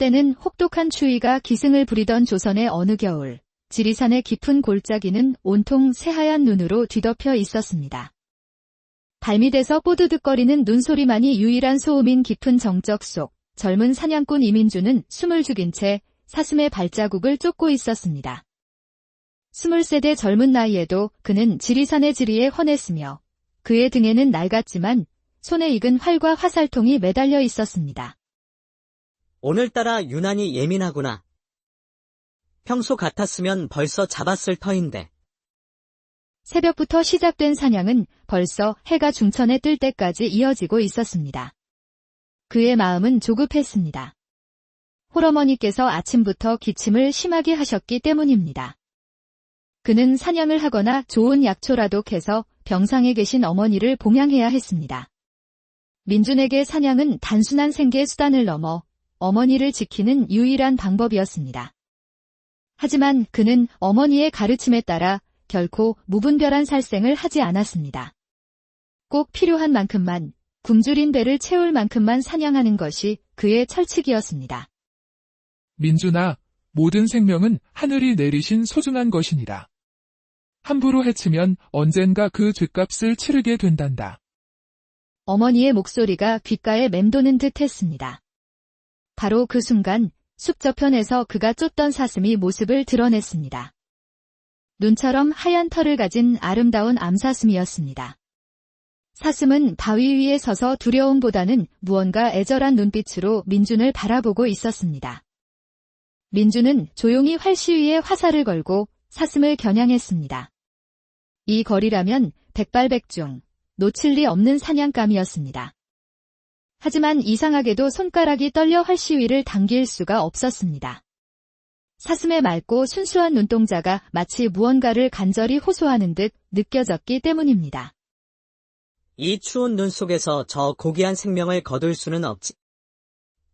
때는 혹독한 추위가 기승을 부리던 조선의 어느 겨울, 지리산의 깊은 골짜기는 온통 새하얀 눈으로 뒤덮여 있었습니다. 발밑에서 뽀드득거리는 눈소리만이 유일한 소음인 깊은 정적 속 젊은 사냥꾼 이민주는 숨을 죽인 채 사슴의 발자국을 쫓고 있었습니다. 23대 젊은 나이에도 그는 지리산의 지리에 헌했으며 그의 등에는 낡았지만 손에 익은 활과 화살통이 매달려 있었습니다. 오늘따라 유난히 예민하구나. 평소 같았으면 벌써 잡았을 터인데. 새벽부터 시작된 사냥은 벌써 해가 중천에 뜰 때까지 이어지고 있었습니다. 그의 마음은 조급했습니다. 홀어머니께서 아침부터 기침을 심하게 하셨기 때문입니다. 그는 사냥을 하거나 좋은 약초라도 캐서 병상에 계신 어머니를 봉양해야 했습니다. 민준에게 사냥은 단순한 생계 수단을 넘어 어머니를 지키는 유일한 방법이었습니다. 하지만 그는 어머니의 가르침에 따라 결코 무분별한 살생을 하지 않았습니다. 꼭 필요한 만큼만, 굶주린 배를 채울 만큼만 사냥하는 것이 그의 철칙이었습니다. 민준아, 모든 생명은 하늘이 내리신 소중한 것이니라. 함부로 해치면 언젠가 그 죗값을 치르게 된단다. 어머니의 목소리가 귓가에 맴도는 듯 했습니다. 바로 그 순간 숲 저편에서 그가 쫓던 사슴이 모습을 드러냈습니다. 눈처럼 하얀 털을 가진 아름다운 암사슴이었습니다. 사슴은 바위 위에 서서 두려움보다는 무언가 애절한 눈빛으로 민준을 바라보고 있었습니다. 민준은 조용히 활시 위에 화살을 걸고 사슴을 겨냥했습니다. 이 거리라면 백발백중, 놓칠 리 없는 사냥감이었습니다. 하지만 이상하게도 손가락이 떨려 활시 위를 당길 수가 없었습니다. 사슴의 맑고 순수한 눈동자가 마치 무언가를 간절히 호소하는 듯 느껴졌기 때문입니다. 이 추운 눈 속에서 저 고귀한 생명을 거둘 수는 없지.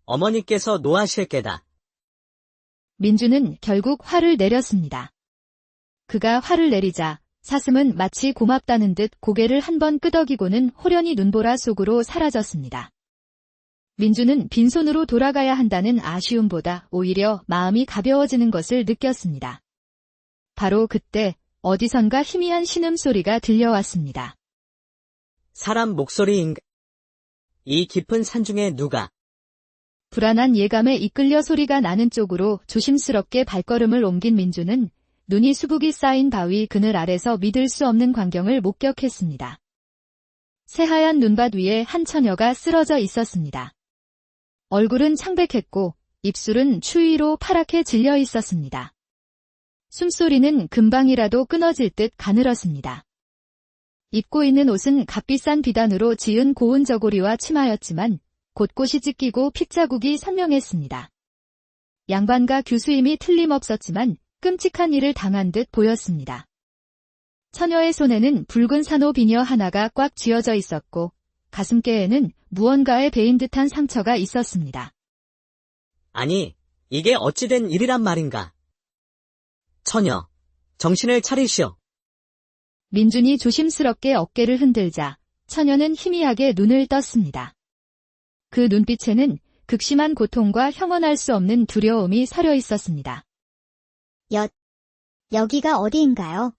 어머니께서 노하실 게다. 민준은 결국 화를 내렸습니다. 그가 화를 내리자 사슴은 마치 고맙다는 듯 고개를 한번 끄덕이고는 호련히 눈보라 속으로 사라졌습니다. 민준은 빈손으로 돌아가야 한다는 아쉬움보다 오히려 마음이 가벼워지는 것을 느꼈습니다. 바로 그때 어디선가 희미한 신음소리가 들려왔습니다. 사람 목소리인가? 이 깊은 산중에 누가? 불안한 예감에 이끌려 소리가 나는 쪽으로 조심스럽게 발걸음을 옮긴 민준은 눈이 수북이 쌓인 바위 그늘 아래서 믿을 수 없는 광경을 목격했습니다. 새하얀 눈밭 위에 한 처녀가 쓰러져 있었습니다. 얼굴은 창백했고 입술은 추위로 파랗게 질려 있었습니다. 숨소리는 금방이라도 끊어질 듯 가늘었습니다. 입고 있는 옷은 값비싼 비단으로 지은 고운 저고리와 치마였지만 곳곳이 찢기고 핏자국이 선명했습니다. 양반과 교수임이 틀림없었지만 끔찍한 일을 당한 듯 보였습니다. 처녀의 손에는 붉은 산호 비녀 하나가 꽉 쥐어져 있었고 가슴께에는 무언가에 베인 듯한 상처가 있었습니다. 아니, 이게 어찌된 일이란 말인가? 처녀, 정신을 차리시오. 민준이 조심스럽게 어깨를 흔들자 처녀는 희미하게 눈을 떴습니다. 그 눈빛에는 극심한 고통과 형언할 수 없는 두려움이 서려 있었습니다. 여기가 어디인가요?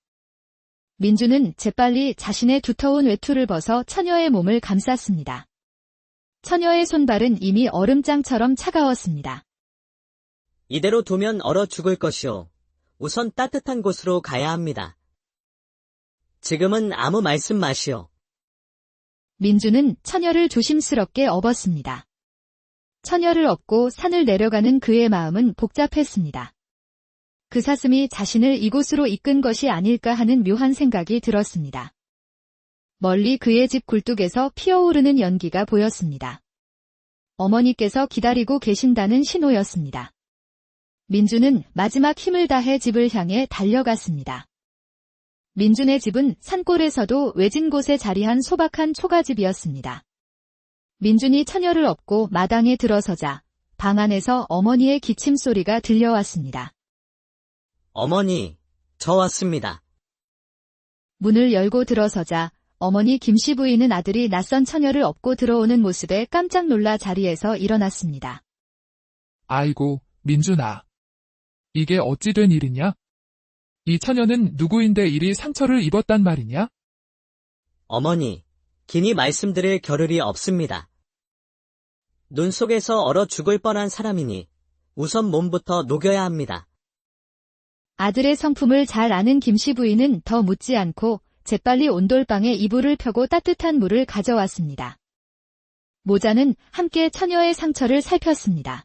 민준은 재빨리 자신의 두터운 외투를 벗어 처녀의 몸을 감쌌습니다. 처녀의 손발은 이미 얼음장처럼 차가웠습니다. 이대로 두면 얼어 죽을 것이오. 우선 따뜻한 곳으로 가야 합니다. 지금은 아무 말씀 마시오. 민준은 처녀를 조심스럽게 업었습니다. 처녀를 업고 산을 내려가는 그의 마음은 복잡했습니다. 그 사슴이 자신을 이곳으로 이끈 것이 아닐까 하는 묘한 생각이 들었습니다. 멀리 그의 집 굴뚝에서 피어오르는 연기가 보였습니다. 어머니께서 기다리고 계신다는 신호였습니다. 민준은 마지막 힘을 다해 집을 향해 달려갔습니다. 민준의 집은 산골에서도 외진 곳에 자리한 소박한 초가집이었습니다. 민준이 처녀를 업고 마당에 들어서자 방 안에서 어머니의 기침 소리가 들려왔습니다. 어머니, 저 왔습니다. 문을 열고 들어서자 어머니 김씨 부인은 아들이 낯선 처녀를 업고 들어오는 모습에 깜짝 놀라 자리에서 일어났습니다. 아이고, 민준아. 이게 어찌 된 일이냐? 이 처녀는 누구인데 이리 상처를 입었단 말이냐? 어머니, 긴히 말씀드릴 겨를이 없습니다. 눈 속에서 얼어 죽을 뻔한 사람이니 우선 몸부터 녹여야 합니다. 아들의 성품을 잘 아는 김씨 부인은 더 묻지 않고 재빨리 온돌방에 이불을 펴고 따뜻한 물을 가져왔습니다. 모자는 함께 처녀의 상처를 살폈습니다.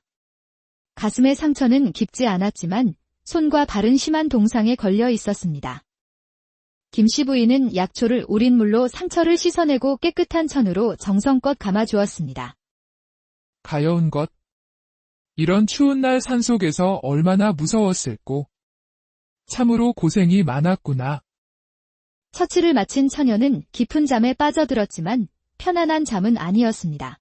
가슴의 상처는 깊지 않았지만 손과 발은 심한 동상에 걸려 있었습니다. 김씨 부인은 약초를 우린 물로 상처를 씻어내고 깨끗한 천으로 정성껏 감아주었습니다. 가여운 것. 이런 추운 날 산속에서 얼마나 무서웠을꼬. 참으로 고생이 많았구나. 처치를 마친 처녀는 깊은 잠에 빠져들었지만 편안한 잠은 아니었습니다.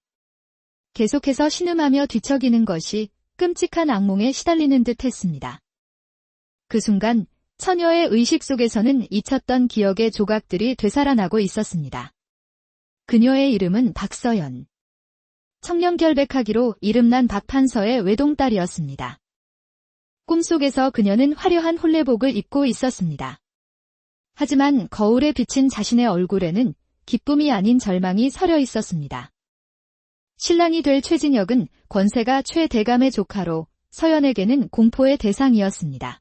계속해서 신음하며 뒤척이는 것이 끔찍한 악몽에 시달리는 듯 했습니다. 그 순간 처녀의 의식 속에서는 잊혔던 기억의 조각들이 되살아나고 있었습니다. 그녀의 이름은 박서연. 청렴결백하기로 이름난 박판서의 외동딸이었습니다. 꿈속에서 그녀는 화려한 혼례복을 입고 있었습니다. 하지만 거울에 비친 자신의 얼굴에는 기쁨이 아닌 절망이 서려 있었습니다. 신랑이 될 최진혁은 권세가 최대감의 조카로 서연에게는 공포의 대상이었습니다.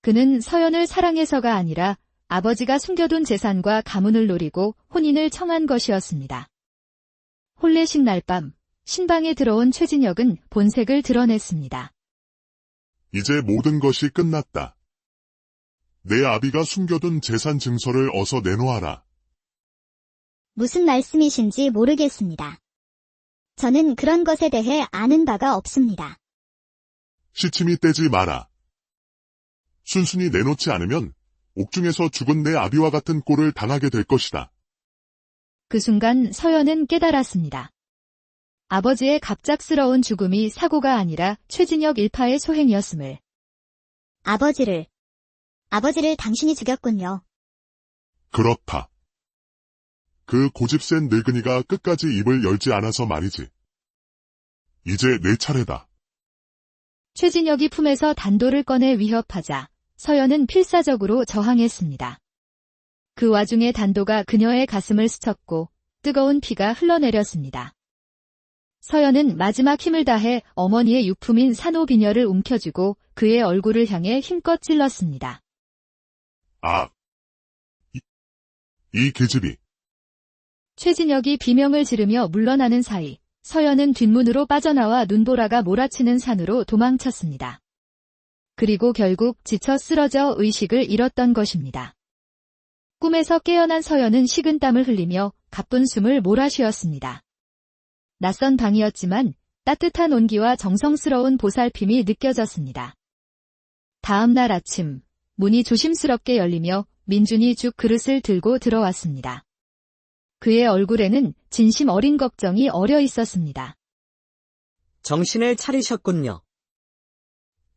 그는 서연을 사랑해서가 아니라 아버지가 숨겨둔 재산과 가문을 노리고 혼인을 청한 것이었습니다. 혼례식 날 밤 신방에 들어온 최진혁은 본색을 드러냈습니다. 이제 모든 것이 끝났다. 내 아비가 숨겨둔 재산 증서를 어서 내놓아라. 무슨 말씀이신지 모르겠습니다. 저는 그런 것에 대해 아는 바가 없습니다. 시침이 떼지 마라. 순순히 내놓지 않으면 옥중에서 죽은 내 아비와 같은 꼴을 당하게 될 것이다. 그 순간 서연은 깨달았습니다. 아버지의 갑작스러운 죽음이 사고가 아니라 최진혁 일파의 소행이었음을. 아버지를 당신이 죽였군요. 그렇다. 그 고집센 늙은이가 끝까지 입을 열지 않아서 말이지. 이제 내 차례다. 최진혁이 품에서 단도를 꺼내 위협하자 서연은 필사적으로 저항했습니다. 그 와중에 단도가 그녀의 가슴을 스쳤고 뜨거운 피가 흘러내렸습니다. 서연은 마지막 힘을 다해 어머니의 유품인 산호비녀를 움켜쥐고 그의 얼굴을 향해 힘껏 찔렀습니다. 아! 이 계집이. 최진혁이 비명을 지르며 물러나는 사이 서연은 뒷문으로 빠져나와 눈보라가 몰아치는 산으로 도망쳤습니다. 그리고 결국 지쳐 쓰러져 의식을 잃었던 것입니다. 꿈에서 깨어난 서연은 식은땀을 흘리며 가쁜 숨을 몰아쉬었습니다. 낯선 방이었지만 따뜻한 온기와 정성스러운 보살핌이 느껴졌습니다. 다음 날 아침, 문이 조심스럽게 열리며 민준이 죽 그릇을 들고 들어왔습니다. 그의 얼굴에는 진심 어린 걱정이 어려 있었습니다. 정신을 차리셨군요.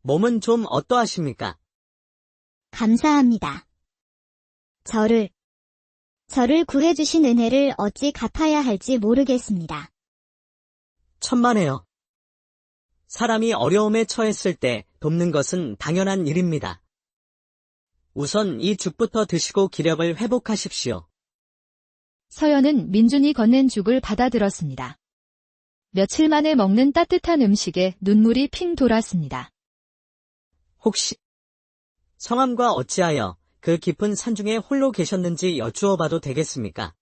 몸은 좀 어떠하십니까? 감사합니다. 저를 구해주신 은혜를 어찌 갚아야 할지 모르겠습니다. 천만에요. 사람이 어려움에 처했을 때 돕는 것은 당연한 일입니다. 우선 이 죽부터 드시고 기력을 회복하십시오. 서연은 민준이 건넨 죽을 받아들었습니다. 며칠 만에 먹는 따뜻한 음식에 눈물이 핑 돌았습니다. 혹시 성함과 어찌하여 그 깊은 산중에 홀로 계셨는지 여쭈어봐도 되겠습니까?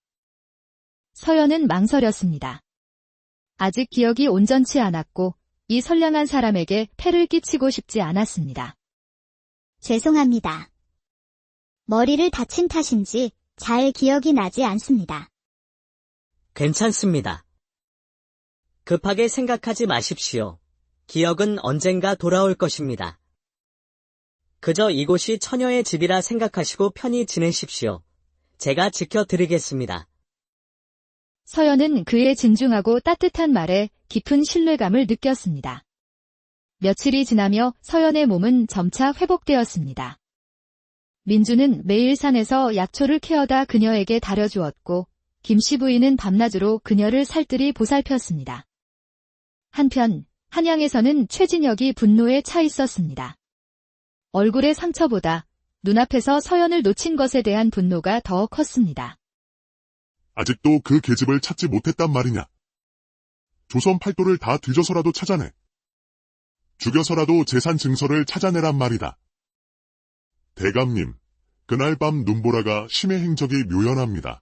서연은 망설였습니다. 아직 기억이 온전치 않았고 이 선량한 사람에게 폐를 끼치고 싶지 않았습니다. 죄송합니다. 머리를 다친 탓인지 잘 기억이 나지 않습니다. 괜찮습니다. 급하게 생각하지 마십시오. 기억은 언젠가 돌아올 것입니다. 그저 이곳이 처녀의 집이라 생각하시고 편히 지내십시오. 제가 지켜드리겠습니다. 서연은 그의 진중하고 따뜻한 말에 깊은 신뢰감을 느꼈습니다. 며칠이 지나며 서연의 몸은 점차 회복되었습니다. 민주는 매일 산에서 약초를 캐어다 그녀에게 다려주었고 김씨 부인은 밤낮으로 그녀를 살뜰히 보살폈습니다. 한편 한양에서는 최진혁이 분노에 차 있었습니다. 얼굴의 상처보다 눈앞에서 서연을 놓친 것에 대한 분노가 더 컸습니다. 아직도 그 계집을 찾지 못했단 말이냐. 조선 팔도를 다 뒤져서라도 찾아내. 죽여서라도 재산 증서를 찾아내란 말이다. 대감님, 그날 밤 눈보라가 심의 행적이 묘연합니다.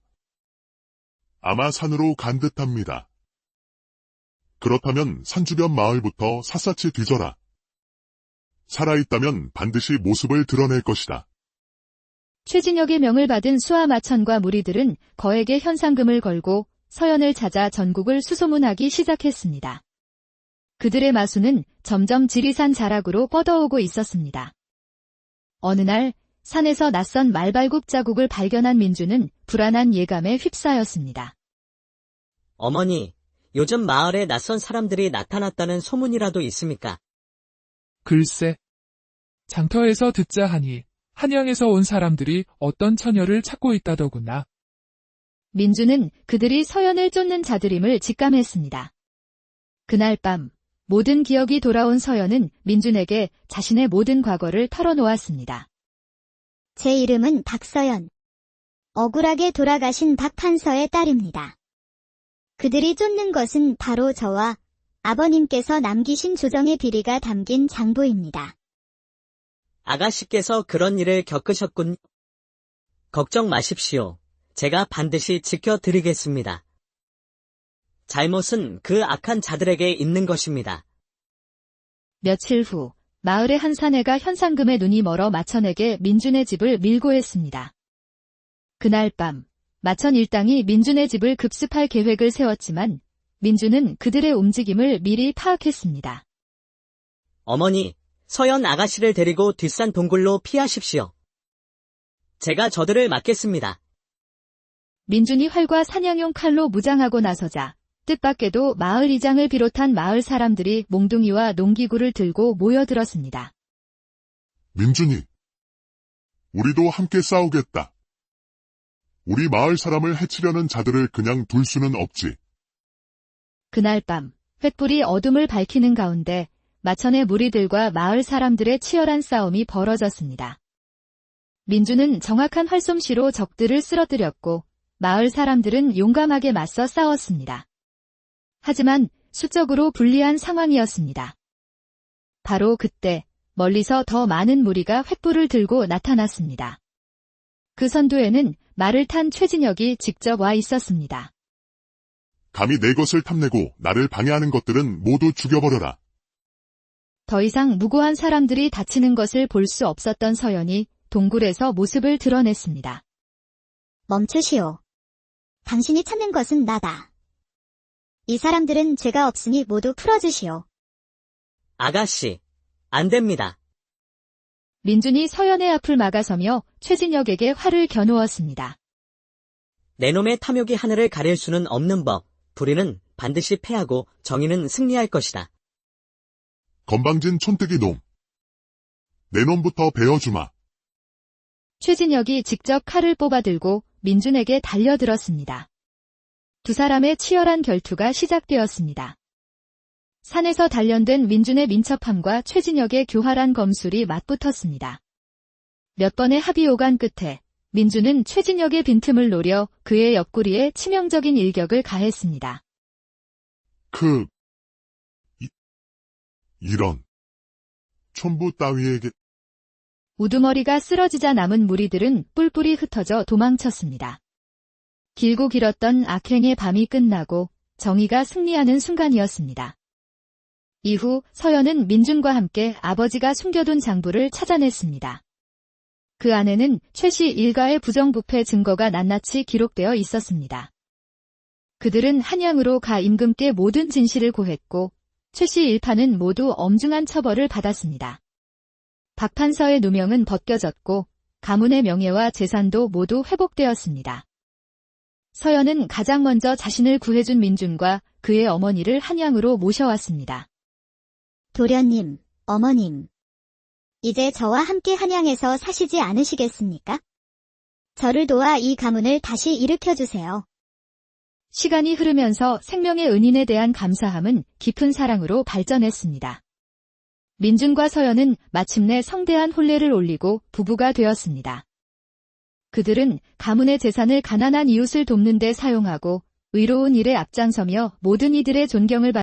아마 산으로 간 듯합니다. 그렇다면 산 주변 마을부터 샅샅이 뒤져라. 살아있다면 반드시 모습을 드러낼 것이다. 최진혁의 명을 받은 수하마천과 무리들은 거액의 현상금을 걸고 서연을 찾아 전국을 수소문하기 시작했습니다. 그들의 마수는 점점 지리산 자락으로 뻗어오고 있었습니다. 어느 날 산에서 낯선 말발굽 자국을 발견한 민주는 불안한 예감에 휩싸였습니다. 어머니, 요즘 마을에 낯선 사람들이 나타났다는 소문이라도 있습니까? 글쎄. 장터에서 듣자 하니 한양에서 온 사람들이 어떤 처녀를 찾고 있다더구나. 민주는 그들이 서연을 쫓는 자들임을 직감했습니다. 그날 밤 모든 기억이 돌아온 서연은 민준에게 자신의 모든 과거를 털어놓았습니다. 제 이름은 박서연. 억울하게 돌아가신 박판서의 딸입니다. 그들이 쫓는 것은 바로 저와 아버님께서 남기신 조정의 비리가 담긴 장부입니다. 아가씨께서 그런 일을 겪으셨군. 걱정 마십시오. 제가 반드시 지켜드리겠습니다. 잘못은 그 악한 자들에게 있는 것입니다. 며칠 후 마을의 한 사내가 현상금에 눈이 멀어 마천에게 민준의 집을 밀고했습니다. 그날 밤 마천 일당이 민준의 집을 급습할 계획을 세웠지만 민준은 그들의 움직임을 미리 파악했습니다. 어머니, 서연 아가씨를 데리고 뒷산 동굴로 피하십시오. 제가 저들을 막겠습니다. 민준이 활과 사냥용 칼로 무장하고 나서자 뜻밖에도 마을 이장을 비롯한 마을 사람들이 몽둥이와 농기구를 들고 모여들었습니다. 민준이, 우리도 함께 싸우겠다. 우리 마을 사람을 해치려는 자들을 그냥 둘 수는 없지. 그날 밤 횃불이 어둠을 밝히는 가운데 마천의 무리들과 마을 사람들의 치열한 싸움이 벌어졌습니다. 민주는 정확한 활솜씨로 적들을 쓰러뜨렸고 마을 사람들은 용감하게 맞서 싸웠습니다. 하지만 수적으로 불리한 상황이었습니다. 바로 그때 멀리서 더 많은 무리가 횃불을 들고 나타났습니다. 그 선두에는 말을 탄 최진혁이 직접 와 있었습니다. 감히 내 것을 탐내고 나를 방해하는 것들은 모두 죽여버려라. 더 이상 무고한 사람들이 다치는 것을 볼 수 없었던 서연이 동굴에서 모습을 드러냈습니다. 멈추시오. 당신이 찾는 것은 나다. 이 사람들은 죄가 없으니 모두 풀어주시오. 아가씨, 안 됩니다. 민준이 서연의 앞을 막아서며 최진혁에게 활을 겨누었습니다. 내 놈의 탐욕이 하늘을 가릴 수는 없는 법. 불의는 반드시 패하고 정의는 승리할 것이다. 건방진 촌뜨기 놈. 내 놈부터 베어주마. 최진혁이 직접 칼을 뽑아들고 민준에게 달려들었습니다. 두 사람의 치열한 결투가 시작되었습니다. 산에서 단련된 민준의 민첩함과 최진혁의 교활한 검술이 맞붙었습니다. 몇 번의 합의 오간 끝에 민준은 최진혁의 빈틈을 노려 그의 옆구리에 치명적인 일격을 가했습니다. 이런. 촌부 따위에게. 우두머리가 쓰러지자 남은 무리들은 뿔뿔이 흩어져 도망쳤습니다. 길고 길었던 악행의 밤이 끝나고 정의가 승리하는 순간이었습니다. 이후 서연은 민준과 함께 아버지가 숨겨둔 장부를 찾아냈습니다. 그 안에는 최씨 일가의 부정부패 증거가 낱낱이 기록되어 있었습니다. 그들은 한양으로 가 임금께 모든 진실을 고했고 최씨 일파는 모두 엄중한 처벌을 받았습니다. 박판서의 누명은 벗겨졌고 가문의 명예와 재산도 모두 회복되었습니다. 서연은 가장 먼저 자신을 구해준 민준과 그의 어머니를 한양으로 모셔왔습니다. 도련님, 어머님. 이제 저와 함께 한양에서 사시지 않으시겠습니까? 저를 도와 이 가문을 다시 일으켜주세요. 시간이 흐르면서 생명의 은인에 대한 감사함은 깊은 사랑으로 발전했습니다. 민준과 서연은 마침내 성대한 혼례를 올리고 부부가 되었습니다. 그들은 가문의 재산을 가난한 이웃을 돕는 데 사용하고 의로운 일에 앞장서며 모든 이들의 존경을 받